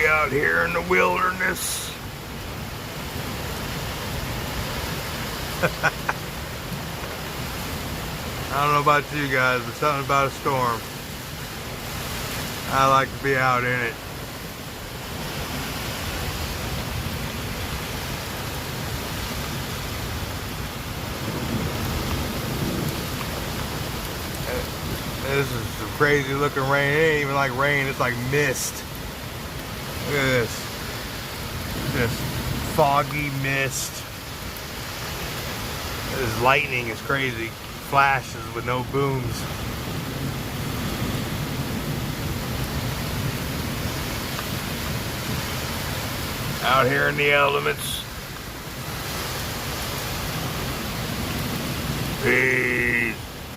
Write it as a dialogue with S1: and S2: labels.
S1: We out here in the wilderness. I don't know about you guys, but something about a storm. I like to be out in it. This is some crazy looking rain. It ain't even like rain, it's like mist. Look at this. Just foggy mist. This lightning is crazy. Flashes with no booms. Out here in the elements. Peace.